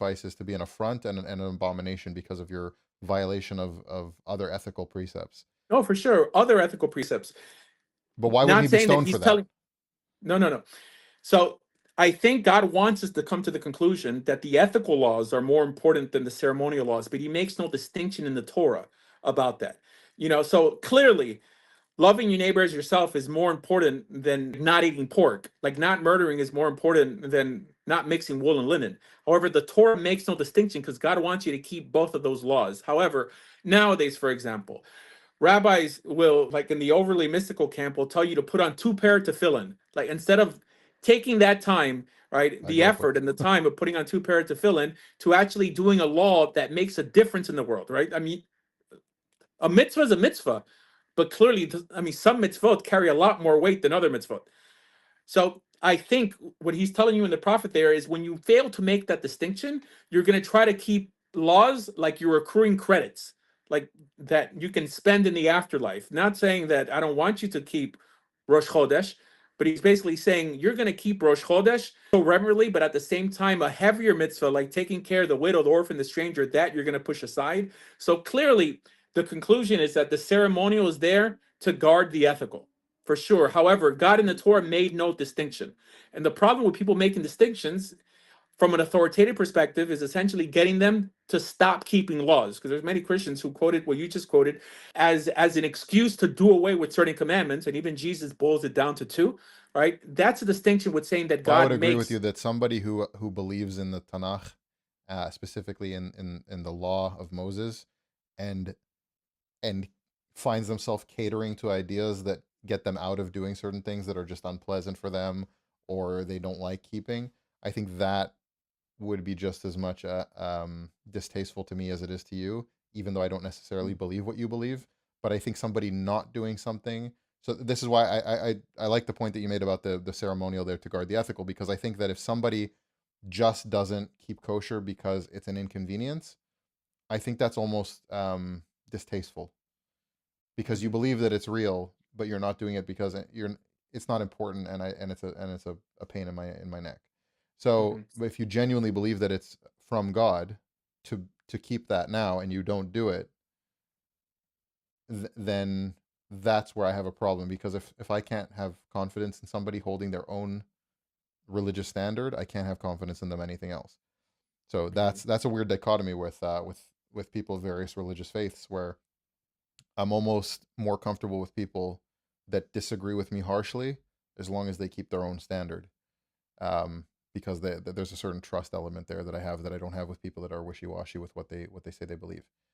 sacrifices to be an affront and an abomination because of your violation of other ethical precepts. No, for sure. Other ethical precepts. But why wouldn't Not he be saying that stoned for he's that? telling. No, no, no. So I think God wants us to come to the conclusion that the ethical laws are more important than the ceremonial laws, but he makes no distinction in the Torah about that. So clearly, loving your neighbor as yourself is more important than not eating pork. Like not murdering is more important than not mixing wool and linen. However, the Torah makes no distinction because God wants you to keep both of those laws. However, nowadays, for example, rabbis will, like in the overly mystical camp, will tell you to put on two pair of tefillin. Like instead of taking that time, right, I the grew up with effort and the time of putting on two pair of tefillin to actually doing a law that makes a difference in the world, right? I mean, a mitzvah is a mitzvah, but clearly, I mean, some mitzvot carry a lot more weight than other mitzvot. So I think what he's telling you in the prophet there is when you fail to make that distinction, you're going to try to keep laws like you're accruing credits, like that you can spend in the afterlife. Not saying that I don't want you to keep Rosh Chodesh, but he's basically saying you're going to keep Rosh Chodesh so reverently, but at the same time, a heavier mitzvah like taking care of the widow, the orphan, the stranger, that you're going to push aside. So clearly, the conclusion is that the ceremonial is there to guard the ethical for sure. However, God in the Torah made no distinction. And the problem with people making distinctions from an authoritative perspective is essentially getting them to stop keeping laws. Because there's many Christians who quoted what you just quoted as an excuse to do away with certain commandments, and even Jesus boils it down to two, right? That's a distinction with saying that Well, I would God agree with you makes. that somebody who believes in the Tanakh, specifically in the law of Moses, and and finds themselves catering to ideas that get them out of doing certain things that are just unpleasant for them or they don't like keeping, I think that would be just as much distasteful to me as it is to you, even though I don't necessarily believe what you believe. But I think somebody not doing something. So this is why I like the point that you made about the ceremonial there to guard the ethical, because I think that if somebody just doesn't keep kosher because it's an inconvenience, I think that's almost distasteful because you Mhm, believe that it's real, but you're not doing it because it's not important, and it's a pain in my neck. So mhm. if you genuinely believe that it's from God to keep that now and you don't do it, then that's where I have a problem, because if I can't have confidence in somebody holding their own religious standard, I can't have confidence in them anything else. So Mhm. that's a weird dichotomy with people of various religious faiths, where I'm almost more comfortable with people that disagree with me harshly as long as they keep their own standard. Because there's a certain trust element there that I have that I don't have with people that are wishy washy with what they say they believe.